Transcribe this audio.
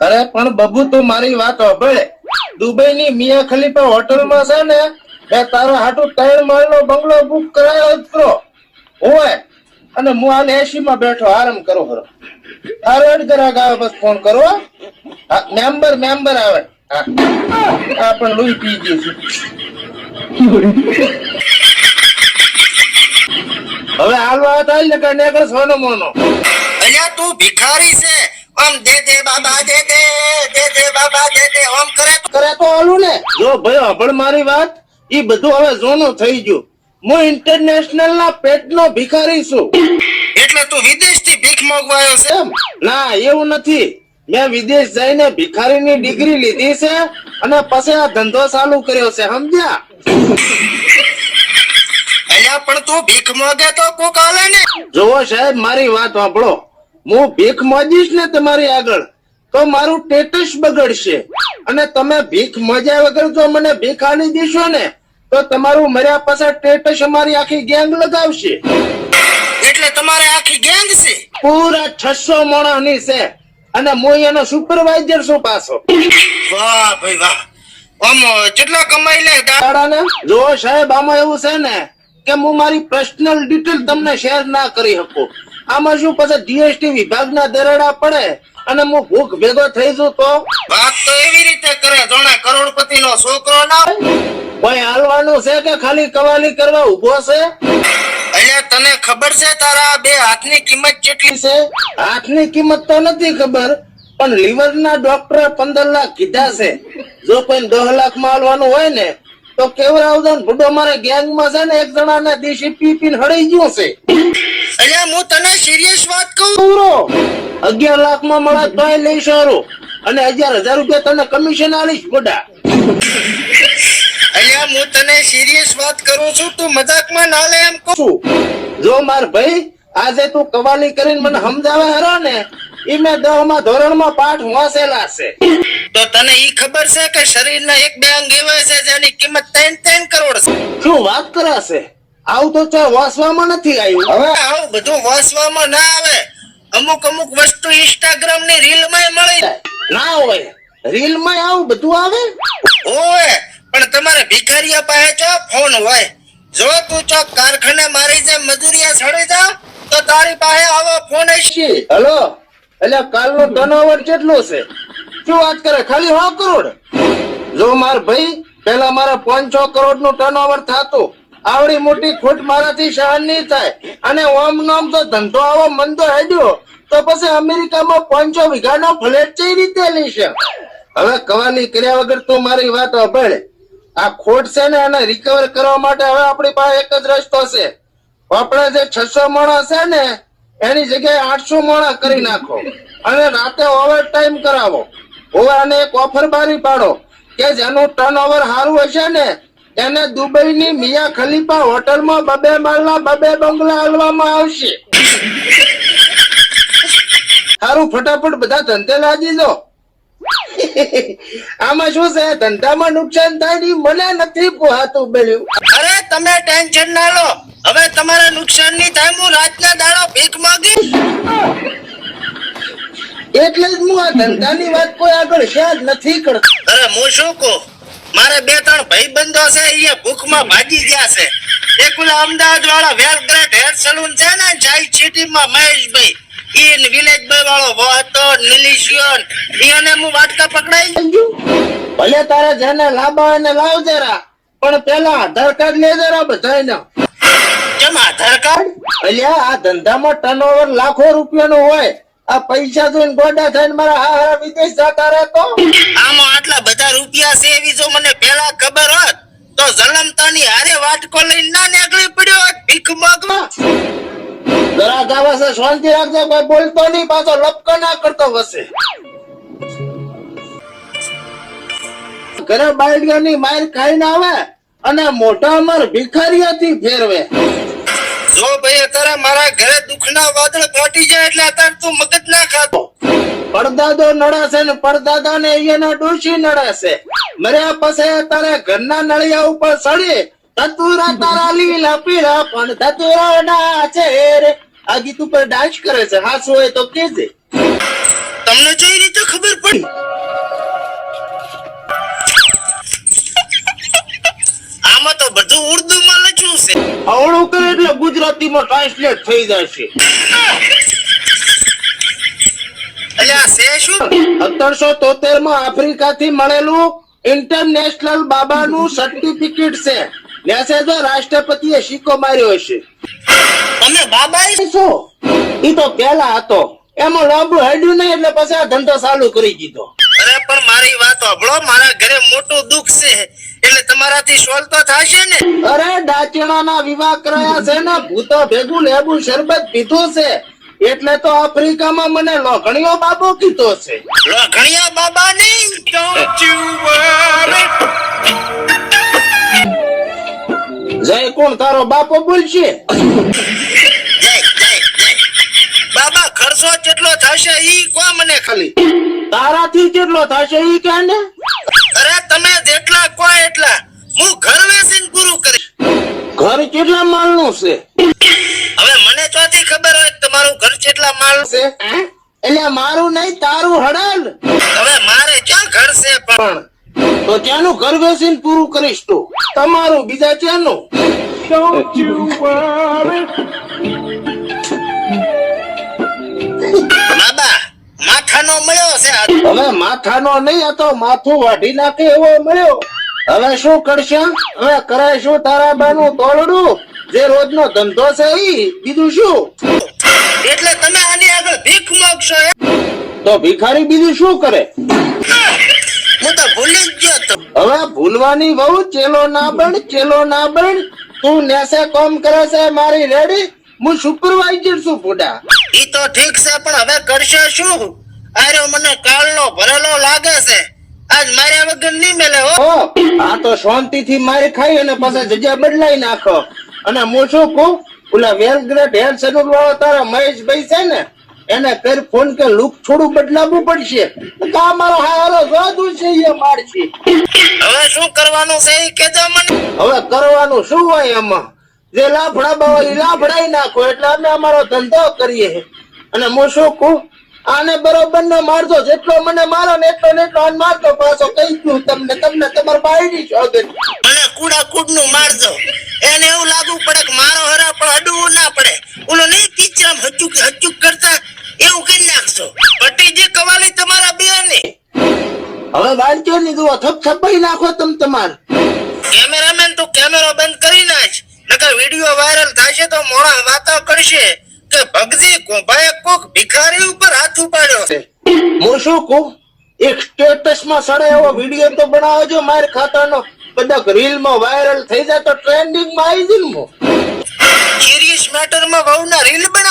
અરે પણ બબુ તું મારી વાત સાંભળે. દુબઈ ની મિયા ખલીફા હોટલમાં છે ને એ તારા હાટુ 3 માળનો બંગલો બુક કરાયો જ કરો હોય અને હું હાલ એસી માં બેઠો આરામ કરો ખરો. તારો ગ્રાહક આવે બસ ફોન કરો. મેમ્બર આવે. હા પણ લોહી પી ગયું છે. હવે હાલવા થાય ને કે નેકળ સોનો મોનો. અલ્યા તું ભિખારી છે. આમ દે દે બાબા દે દે દે દે બાબા દે દે આમ કરે તો હાલું ને. જો ભાઈ હબળ મારી વાત, ઈ બધું હવે જોનું થઈ ગયું. હું ઇન્ટરનેશનલ ના પેટનો ભિખારી છું. એટલે તું વિદેશ થી ભીખ માંગવાયો છે એમ? ના એવું નથી. મેં વિદેશ જઈને ભિખારીની ડિગ્રી લીધી છે અને પછી આ ધંધો ચાલુ કર્યો છે, સમજ્યા? અલ્યા પણ તું ભીખ માંગે તો કોક આલે ને. જોવો સાહેબ મારી વાત સાંભળો. હું ભીખ માંગીશ ને તમારી આગળ તો મારું સ્ટેટસ બગડશે અને તમે ભીખ મજા વગર જો મને ભીખ આલી દેશો ને તો તમારું મર્યા પછી સ્ટેટસ અમારી આખી ગેંગ લગાવશે. એટલે તમારે આખી ગેંગ છે? પૂરા 600 માણસની છે અને હું એનો સુપરવાઇઝર છું પાછો. વાહ ભાઈ વાહ. આમ કેટલા કમાઈ લે દાડાને? જો સાહેબ આમાં એવું છે ને કે હું મારી પર્સનલ ડિટેલ તમને શેર ના કરી શકું. આમાં શું પછી જીએસટી વિભાગના દરોડા પડે અને હું ભૂખ ભેગો થઈ જઉં તો? વાત તો એવી રીતે કરે જોણે કરોડપતિ નો છોકરો ના હોય. કોઈ હાલવાનું છે કે ખાલી કવાલી કરવા ઉભો છે? અલ્યા તને ખબર છે તારા બે હાથની કિંમત કેટલી છે? હાથની કિંમત તો નથી ખબર પણ લીવર ના ડોક્ટરે 15 લાખ કીધા છે. જો કોઈ 10 લાખ માં હાલવાનું હોય ને તો કેવરાવજો ને બુડો મારે ગેંગ માં છે ને એક જણા ને દેશી પી પીને હળી ગયો છે. અલ્યા હું તને સિરિયસ વાત કહું. 11 લાખ માં મળે તોય લઈ સારું અને 11,000 રૂપિયા તને કમિશન આલીશ બુડા. અલ્યા હું તને સિરિયસ વાત કરું છું, તું મજાકમાં ના લે એમ કહું. જો માર ભાઈ આજે તું કવાલી કરીને મને સમજાવે હરો ને ઈ મેં 10મા ધોરણમાં પાઠ વાંચેલા છે. તો તને ઈ ખબર છે કે શરીરના એક બે અંગ એવા છે જેની કિંમત 3 કરોડ છે? શું વાત કરે છે? આવું તો ચાલ વાંચવામાં નથી આવ્યું. હવે આવું બધું વાંચવામાં ના આવે. અમુક વસ્તુ ઇન્સ્ટાગ્રામ ની રીલ માં મળી જાય. ના હોય રીલ માં આવું બધું આવે? ઓય પણ તમારે ભિખારીયા પાસે જો ફોન હોય. જો તું ચોક કારખાને મારી જેમ મજૂરિયા છડી જા તો તારી પાસે આવો ફોન હશે. હેલો એટલે કાલનો ટર્નઓવર કેટલો છે? શું વાત કરે? ખાલી 100 કરોડ? જો માર ભાઈ પેલા મારા 5-6 કરોડ નું ટર્નઓવર થતું. આવડી મોટી ખોટ મારાથી સહન નહીં થાય અને ઓમ નામ તો ધંધો આવો મંદો હેડ્યો તો પછી અમેરિકામાં 500 વીઘાનો ફ્લેટ કઈ રીતે લેશે? હવે કવાલી કર્યા વગર તું મારી વાત સાંભળ. આ ખોટ છે ને એને રિકવર કરવા માટે હવે આપણી પાસે એક જ રસ્તો છે. આપણે જે 600 માણસ છે ને એની જગ્યાએ 800 માણસ કરી નાખો અને રાતે ઓવર ટાઈમ કરાવો. હવે આને એક ઓફર બારી પાડો કે જેનું ટર્નઓવર સારું હશે ને એને દુબઈની મિયા ખલીફા હોટલમાં 2 માળના 2 બંગલા આલવામાં આવશે. સારું ફટાફટ બધા ધંધે લાગી દો. આમાં શું છે? ધંધામાં નુકસાન થાય ને મને નથી પોહાતું બેલ્યું. અરે તમે ટેન્શન ના લો. હવે તમારે નુકસાન નહીં થાય. હું રાતના દાડો ભીખ માંગીશ. એટલે જ હું આ ધંધાની વાત કોઈ આગળ શેર નથી કરતો. અરે હું શું કહું, મારે 2-3 ભાઈબંધો છે અહીંયા ભૂખમાં ભાગી ગયા છે. એક પેલા અમદાવાદ વાળા વેલગ્રેટ હેર સલૂન છે ને ચાઈ સિટીમાં મહેશભાઈ, ઈન વિલેજભાઈ વાળો વાતો નિલિશિયન ઈને હું વાટકા પકડાઈ ગયો. ભલે તારે જેને લાંબા એને લાવ જરા પણ પેલા આધાર કાર્ડ લે જરા બધાયના. કેમ આધાર કાર્ડ? અલ્યા આ ધંધામાં ટર્નઓવર લાખો રૂપિયાનું હોય. આ પૈસા જોઈને ગોડા થઈને મારા હારા વિદેશ જતા રહેતો. આમાં આટલા બધા રૂપિયા છે એવી જો મને પહેલા ખબર હોત તો જલમતાની હારે વાટકો લઈને ના નીકળી પડ્યો હોત ભીખ માંગવા. જરા ગાવા છે શાંતિ રાખજો, કોઈ બોલતો નહીં, પાછો લપકો ના કરતો વસે. ઘરે બાયડિયાની માર ખાઈને આવે અને મોઢા અમાર ભિખારીયાથી ફેરવે. જો ભાઈ અત્યારે મારા ઘરે દુખના વાદળ ફાટી જાય એટલે અત્યારે તું મગજ ના ખાતો. પડદાદો નડાશે ને પડદાદા ને અહીંયાના ડોશી નડાશે. મર્યા પછી તારે ઘરના નળિયા ઉપર સડી ધતુરા તારા લીલા પીળા પણ ધતુરા ના છે રે. આ ગીત ઉપર ડાન્સ કરે છે. હાસુ હોય તો કેજે. તમને કઈ રીતે ખબર પડી? ગુજરાતીમાં ટ્રાન્સલેટ થઈ જશે. અલ્યા છે શું? 1773 માં આફ્રિકાથી મળેલું ઇન્ટરનેશનલ બાબાનું સર્ટિફિકેટ છે. લેશે જો રાષ્ટ્રપતિએ સિક્કો માર્યો હશે. તમે બાબા શું? ઈ તો પેલા હતો, એમાં લાંબુ હેડ્યું નહીં એટલે પછી આ ધંધો ચાલુ કરી દીધો. અરે પણ મારી વાત સાંભળો, મારા ઘરે મોટું દુઃખ છે એટલે તમારાથી સોલ્વ તો થશે ને? અરે ડાચણાના વિવાહ કર્યા છે ને, ભૂતો ભેગું લેબુ શરબત પીધું છે એટલે તો આફ્રિકામાં મને લોખણીઓ બાબો કીધો છે. લોખણિયા બાબા નહીં. જય કોણ તારો બાપો બોલશે? જય જય જય. બાબા ખર્ચો કેટલો થશે ઈ કો મને ખાલી. તારાથી કેટલો થશે ઈ કે ને? અરે તમે જેટલા કો એટલા હું ઘર વેચીને પૂરું કરીશ. ઘર કેટલા માળનું છે? હવે મને ચોથી ખબર હોય કે તમારું ઘર કેટલા માળ છે. એટલે મારું નહીં તારું હડાલ. હવે મારે ક્યાં ઘર છે પણ પણ તો ત્યાંનું ઘર બેસીને પૂરું કરીશ તું. તમારું બીજા ત્યાંનું. બાબા માથાનો મળ્યો છે આ. હવે માથાનો નહીં હતો, માથું વાઢી નાખે એવો મળ્યો. હવે શું કરશે? હવે કરાય શું તારા બાનું તોલડું? જે રોજનો ધંધો છે ઈ, બીજું શું? એટલે તમે આની આગળ ભીખ માંગશો એમ? તો ભિખારી બીજું શું કરે? હું તો ભૂલી જ ગયો તો. હવે ભૂલવાની બહુ. ચેલો ના બન, ચેલો ના બન. તું નેસે કોમ કરે છે મારી રેડી. હું સુપરવાઇઝર છું બુડા. ઈ તો ઠીક છે પણ હવે કરશે શું? આર્યો મને કાળનો ભરેલો લાગે છે, આજ માર્યા વગર નહીં મેલે હો. ઓ, આ તો શાંતિથી મારી ખાઈ અને પાછા જગ્યા બદલાઈ નાખો. અને હું શું કહું, ઓલા વેલગ્રેટ હેર સલૂન વાળો તારા મહેશભાઈ છે ને, એને કર ફોન કે લુક થોડું બદલાવવું પડશે. કા મારો હારો જોતું છે એ મારશે. હવે શું કરવાનું છે ઈ કહેજો મને. હવે કરવાનું શું હોય એમાં? જે લાફડા બાવા ઈ લાફડાઈ નાખો એટલે અમે અમારો ધંધો કરીએ. અને હું શું કહું, આને બરોબર નો મારજો. જેટલો મને મારો ને એટલો ને એટલો આને મારતો. પાછો કહી દઉં તમને તમારે બાયડી શોધે. મને કુડા કુડ નું મારજો. એને એવું લાગુ પડે કે મારો હરા પણ અડવું ના પડે. ઓલો નહીં પિક્ચર હચુક હચુક કરતા એવું કરી નાખશો. ભટ્ટીજી કવાલી તમારા બે ને. હવે વાંચો ની દુઆ થપથપાઈ નાખો તમાર. કેમેરામેન તું કેમેરો બંધ કરી નાખ, નકર વિડિયો વાયરલ થશે તો મોણા વાતો કરશે કે ભગજી કોભાએ કોક ભિખારી ઉપર હાથ ઉપાડ્યો છે. હું શું કહું, એક સ્ટેટસ માં સડે એવો વિડીયો તો બનાવજો માર ખાતાનો. કદાચ રીલ માં વાયરલ થઈ જાય તો ટ્રેન્ડિંગ માં આવી જઈને. સિરિયસ મેટર માં વહુના રીલ બનાવે.